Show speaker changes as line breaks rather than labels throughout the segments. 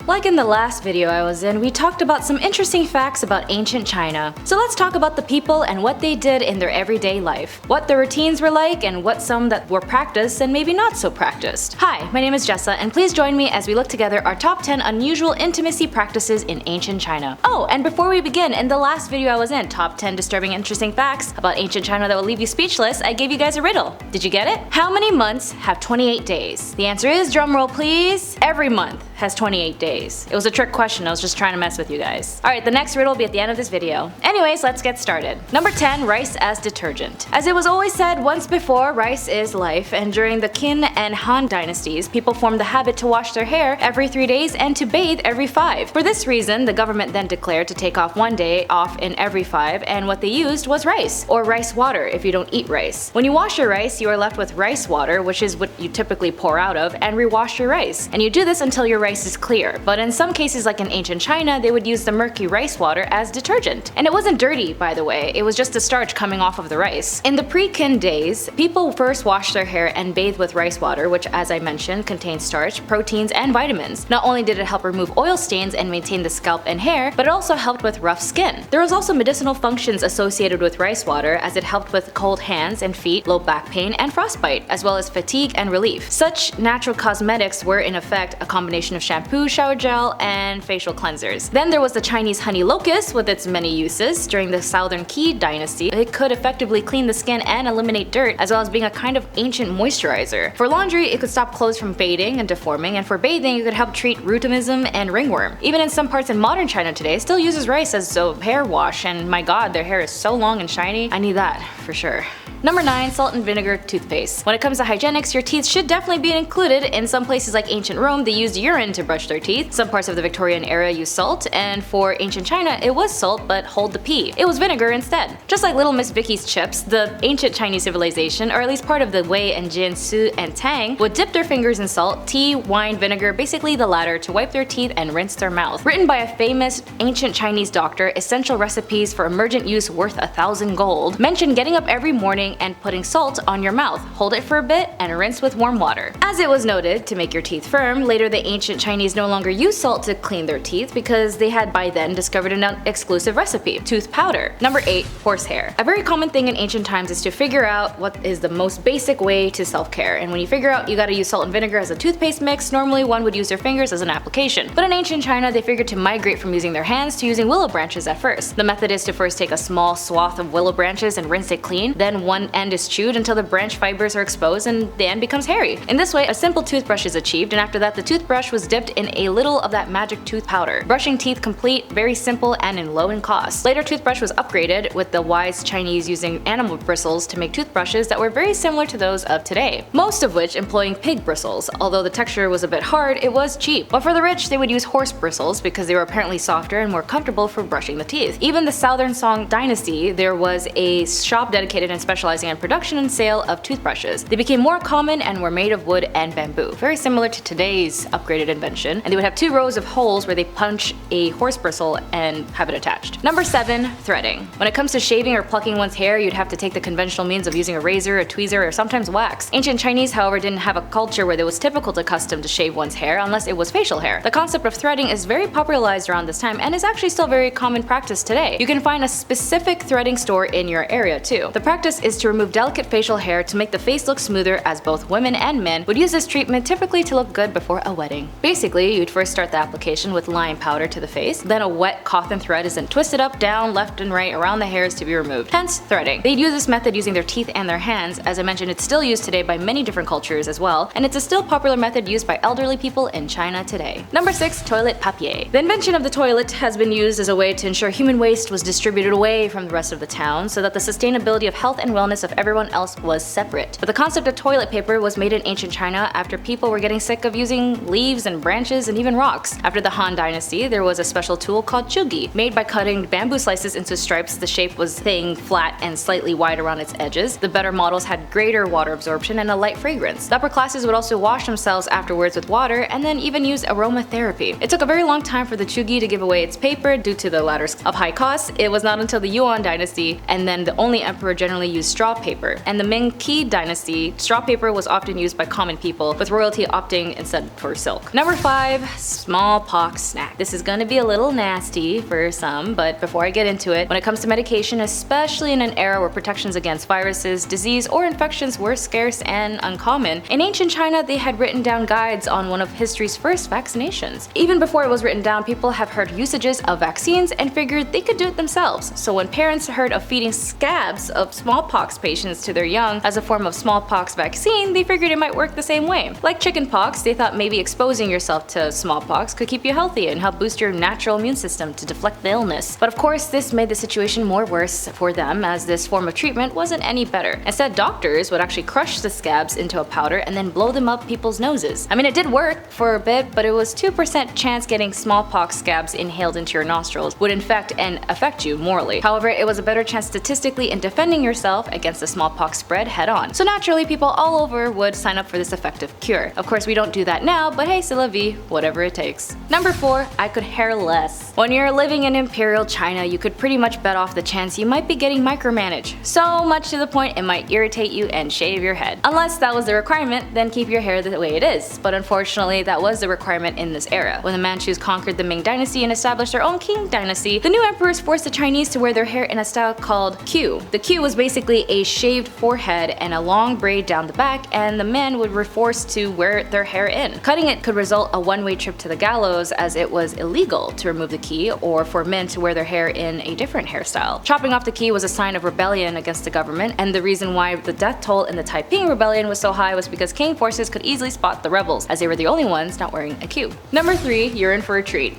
Like in the last video I was in, we talked about some interesting facts about ancient China. So let's talk about the people and what they did in their everyday life, what their routines were like, and what some that were practiced and maybe not so practiced. Hi, my name is Jessa, and please join me as we look together our top 10 unusual intimacy practices in ancient China. Oh, and before we begin, in the last video I was in, top 10 disturbing interesting facts about ancient China that will leave you speechless, I gave you guys a riddle. Did you get it? How many months have 28 days? The answer is, drumroll please, every month has 28 days. It was a trick question, I was just trying to mess with you guys. Alright, the next riddle will be at the end of this video. Anyways, let's get started. Number 10, rice as detergent. As it was always said once before, rice is life, and during the Qin and Han dynasties, people formed the habit to wash their hair every 3 days and to bathe every 5. For this reason, the government then declared to take off 1 day off in every 5, and what they used was rice, or rice water if you don't eat rice. When you wash your rice, you are left with rice water, which is what you typically pour out of, and rewash your rice. And you do this until your rice is clear. But in some cases, like in ancient China, they would use the murky rice water as detergent. And it wasn't dirty, by the way, it was just the starch coming off of the rice. In the pre-Qin days, people first washed their hair and bathed with rice water, which as I mentioned contains starch, proteins, and vitamins. Not only did it help remove oil stains and maintain the scalp and hair, but it also helped with rough skin. There was also medicinal functions associated with rice water, as it helped with cold hands and feet, low back pain, and frostbite, as well as fatigue and relief. Such natural cosmetics were in effect a combination of shampoo, shower gel, and facial cleansers. Then there was the Chinese honey locust with its many uses. During the Southern Qi dynasty, it could effectively clean the skin and eliminate dirt, as well as being a kind of ancient moisturizer. For laundry, it could stop clothes from fading and deforming, and for bathing, it could help treat rheumatism and ringworm. Even in some parts in modern China today, it still uses rice as a hair wash, and my god, their hair is so long and shiny. I need that, for sure. Number 9, salt and vinegar toothpaste. When it comes to hygienics, your teeth should definitely be included. In some places like ancient Rome, they used urine to brush their teeth. Some parts of the Victorian era used salt, and for ancient China, it was salt, but hold the P. It was vinegar instead. Just like Little Miss Vicky's chips, the ancient Chinese civilization, or at least part of the Wei and Jin, Su, and Tang, would dip their fingers in salt, tea, wine, vinegar, basically the latter, to wipe their teeth and rinse their mouth. Written by a famous ancient Chinese doctor, Essential Recipes for Emergent Use Worth 1,000 Gold, mentioned getting up every morning and putting salt on your mouth, hold it for a bit, and rinse with warm water. As it was noted, to make your teeth firm, later the ancient Chinese no longer used salt to clean their teeth because they had by then discovered an exclusive recipe, tooth powder. Number 8, horsehair. A very common thing in ancient times is to figure out what is the most basic way to self-care, and when you figure out you gotta use salt and vinegar as a toothpaste mix, normally one would use their fingers as an application. But in ancient China, they figured to migrate from using their hands to using willow branches at first. The method is to first take a small swath of willow branches and rinse it clean, then one end is chewed until the branch fibers are exposed and the end becomes hairy. In this way, a simple toothbrush is achieved, and after that the toothbrush was dipped in a little of that magic tooth powder. Brushing teeth complete, very simple, and in low in cost. Later toothbrush was upgraded, with the wise Chinese using animal bristles to make toothbrushes that were very similar to those of today. Most of which employing pig bristles. Although the texture was a bit hard, it was cheap. But for the rich, they would use horse bristles because they were apparently softer and more comfortable for brushing the teeth. Even the Southern Song dynasty, there was a shop dedicated and specializing in production and sale of toothbrushes. They became more common and were made of wood and bamboo, very similar to today's upgraded invention, and they would have 2 rows of holes where they punch a horse bristle and have it attached. Number 7, threading. When it comes to shaving or plucking one's hair, you'd have to take the conventional means of using a razor, a tweezer, or sometimes wax. Ancient Chinese, however, didn't have a culture where it was typical to custom to shave one's hair unless it was facial hair. The concept of threading is very popularized around this time and is actually still very common practice today. You can find a specific threading store in your area too. The practice is to remove delicate facial hair to make the face look smoother, as both women and men would use this treatment typically to look good before a wedding. Basically, you'd first start the application with lime powder to the face, then a wet cotton thread is then twisted up, down, left, and right around the hairs to be removed, hence threading. They'd use this method using their teeth and their hands. As I mentioned, it's still used today by many different cultures as well, and it's a still popular method used by elderly people in China today. Number 6, toilet papier. The invention of the toilet has been used as a way to ensure human waste was distributed away from the rest of the town, so that the sustainability of health and wellness of everyone else was separate. But the concept of toilet paper was made in ancient China after people were getting sick of using leaves and branches and even rocks. After the Han dynasty, there was a special tool called chugi, made by cutting bamboo slices into stripes. The shape was thin, flat, and slightly wide around its edges. The better models had greater water absorption and a light fragrance. The upper classes would also wash themselves afterwards with water and then even use aromatherapy. It took a very long time for the chugi to give away its paper due to the latter's of high cost. It was not until the Yuan dynasty, and then the only emperor generally used straw paper. And the Ming Qi dynasty, straw paper was often used by common people, with royalty opting instead for silk. Number 5, smallpox snack. This is gonna be a little nasty for some, but before I get into it, when it comes to medication, especially in an era where protections against viruses, disease, or infections were scarce and uncommon, in ancient China they had written down guides on one of history's first vaccinations. Even before it was written down, people have heard usages of vaccines and figured they could do it themselves. So when parents heard of feeding scabs of smallpox patients to their young as a form of smallpox vaccine, they figured it might work the same way. Like chickenpox, they thought maybe exposing yourself to smallpox could keep you healthy and help boost your natural immune system to deflect the illness. But of course, this made the situation more worse for them, as this form of treatment wasn't any better. Instead, doctors would actually crush the scabs into a powder and then blow them up people's noses. I mean, it did work for a bit, but it was 2% chance getting smallpox scabs inhaled into your nostrils would infect and affect you mortally. However, it was a better chance statistically in defending yourself against the smallpox spread head on. So naturally, people all over would sign up for this effective cure. Of course, we don't do that now, but hey, c'est la vie, whatever it takes. Number 4, I could hair less. When you're living in Imperial China, you could pretty much bet off the chance you might be getting micromanaged. So much to the point it might irritate you and shave your head. Unless that was the requirement, then keep your hair the way it is. But unfortunately, that was the requirement in this era. When the Manchus conquered the Ming dynasty and established their own Qing dynasty, the new emperors forced the Chinese to wear their hair in a style called queue. The queue was basically a shaved forehead and a long braid down the back, and the men would be forced to wear their hair in. Cutting it could result a one-way trip to the gallows, as it was illegal to remove the queue or for men to wear their hair in a different hairstyle. Chopping off the queue was a sign of rebellion against the government, and the reason why the death toll in the Taiping rebellion was so high was because Qing forces could easily spot the rebels, as they were the only ones not wearing a queue. Number 3, you're in for a treat.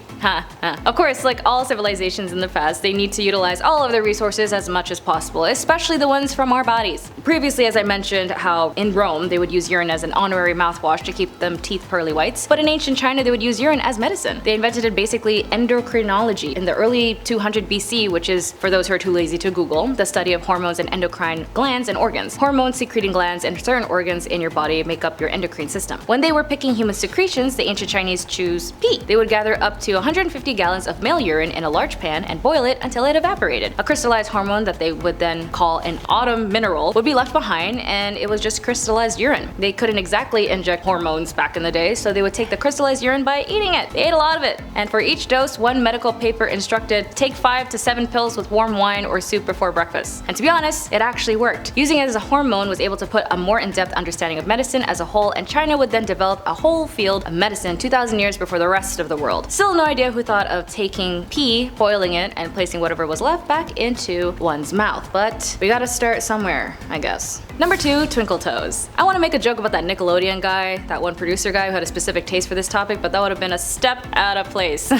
Of course, like all civilizations in the past, they need to utilize all of their resources as much as possible, especially the ones from our bodies. Previously, as I mentioned, how in Rome they would use urine as an honorary mouthwash to keep them teeth pearly whites, but in ancient China they would use urine as medicine. They invented it basically endocrinology in the early 200 BC, which is, for those who are too lazy to Google, the study of hormones and endocrine glands and organs. Hormone secreting glands and certain organs in your body make up your endocrine system. When they were picking human secretions, the ancient Chinese chose pee. They would gather up to 150 gallons of male urine in a large pan and boil it until it evaporated. A crystallized hormone that they would then call an autumn mineral would be left behind, and it was just crystallized urine. They couldn't exactly inject hormones back in the day, so they would take the crystallized urine by eating it. They ate a lot of it. And for each dose, one medical paper instructed, take 5 to 7 pills with warm wine or soup before breakfast. And to be honest, it actually worked. Using it as a hormone was able to put a more in-depth understanding of medicine as a whole, and China would then develop a whole field of medicine 2,000 years before the rest of the world. Still no idea who thought of taking pee, boiling it, and placing whatever was left back into one's mouth, but we gotta start somewhere, I guess. Number 2, Twinkle Toes. I want to make a joke about that Nickelodeon guy, that one producer guy who had a specific taste for this topic, but that would have been a step out of place.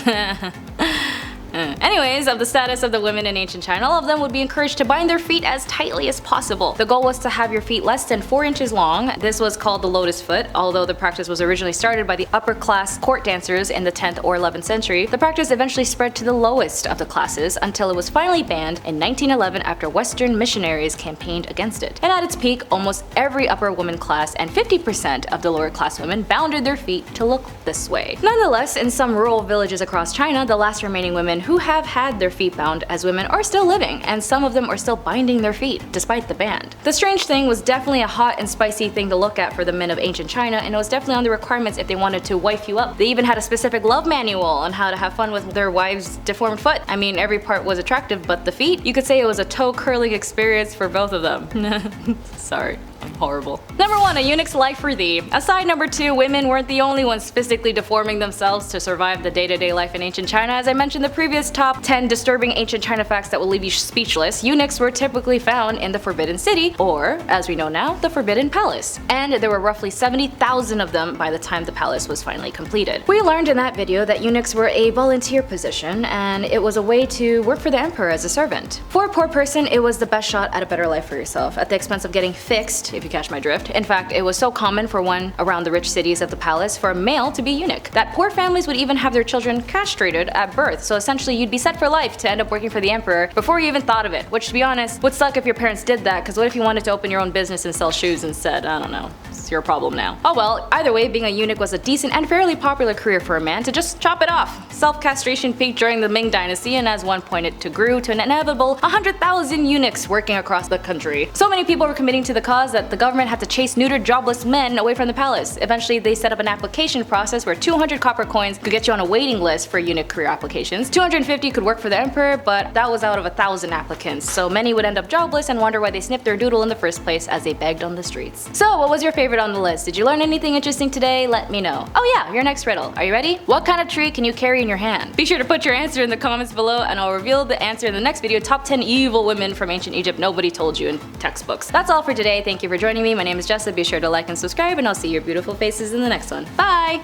Anyways, of the status of the women in ancient China, all of them would be encouraged to bind their feet as tightly as possible. The goal was to have your feet less than 4 inches long. This was called the lotus foot. Although the practice was originally started by the upper class court dancers in the 10th or 11th century, the practice eventually spread to the lowest of the classes until it was finally banned in 1911 after Western missionaries campaigned against it. And at its peak, almost every upper woman class and 50% of the lower class women bounded their feet to look this way. Nonetheless, in some rural villages across China, the last remaining women who have had their feet bound as women are still living, and some of them are still binding their feet, despite the ban. The strange thing was definitely a hot and spicy thing to look at for the men of ancient China, and it was definitely on the requirements if they wanted to wife you up. They even had a specific love manual on how to have fun with their wife's deformed foot. I mean, every part was attractive, but the feet? You could say it was a toe curling experience for both of them. Sorry. I'm horrible. Number 1, a eunuch's life for thee. Aside number 2, women weren't the only ones physically deforming themselves to survive the day-to-day life in ancient China. As I mentioned in the previous top 10 disturbing ancient China facts that will leave you speechless, eunuchs were typically found in the Forbidden City, or, as we know now, the Forbidden Palace. And there were roughly 70,000 of them by the time the palace was finally completed. We learned in that video that eunuchs were a volunteer position, and it was a way to work for the emperor as a servant. For a poor person, it was the best shot at a better life for yourself, at the expense of getting fixed, if you catch my drift. In fact, it was so common for one around the rich cities of the palace for a male to be eunuch, that poor families would even have their children castrated at birth, so essentially you'd be set for life to end up working for the emperor before you even thought of it, which to be honest, would suck if your parents did that, because what if you wanted to open your own business and sell shoes instead? I don't know. It's it's your problem now. Oh well, either way, being a eunuch was a decent and fairly popular career for a man to just chop it off. Self-castration peaked during the Ming Dynasty, and as one point it grew to an inevitable 100,000 eunuchs working across the country. So many people were committing to the cause that the government had to chase neutered jobless men away from the palace. Eventually they set up an application process where 200 copper coins could get you on a waiting list for eunuch career applications. 250 could work for the emperor, but that was out of 1,000 applicants, so many would end up jobless and wonder why they snipped their doodle in the first place as they begged on the streets. So what was your favorite on the list? Did you learn anything interesting today? Let me know. Oh yeah, your next riddle. Are you ready? What kind of tree can you carry in your hand? Be sure to put your answer in the comments below and I'll reveal the answer in the next video, top 10 evil women from ancient Egypt nobody told you in textbooks. That's all for today. Thank you for joining me. My name is Jessa. Be sure to like and subscribe and I'll see your beautiful faces in the next one. Bye!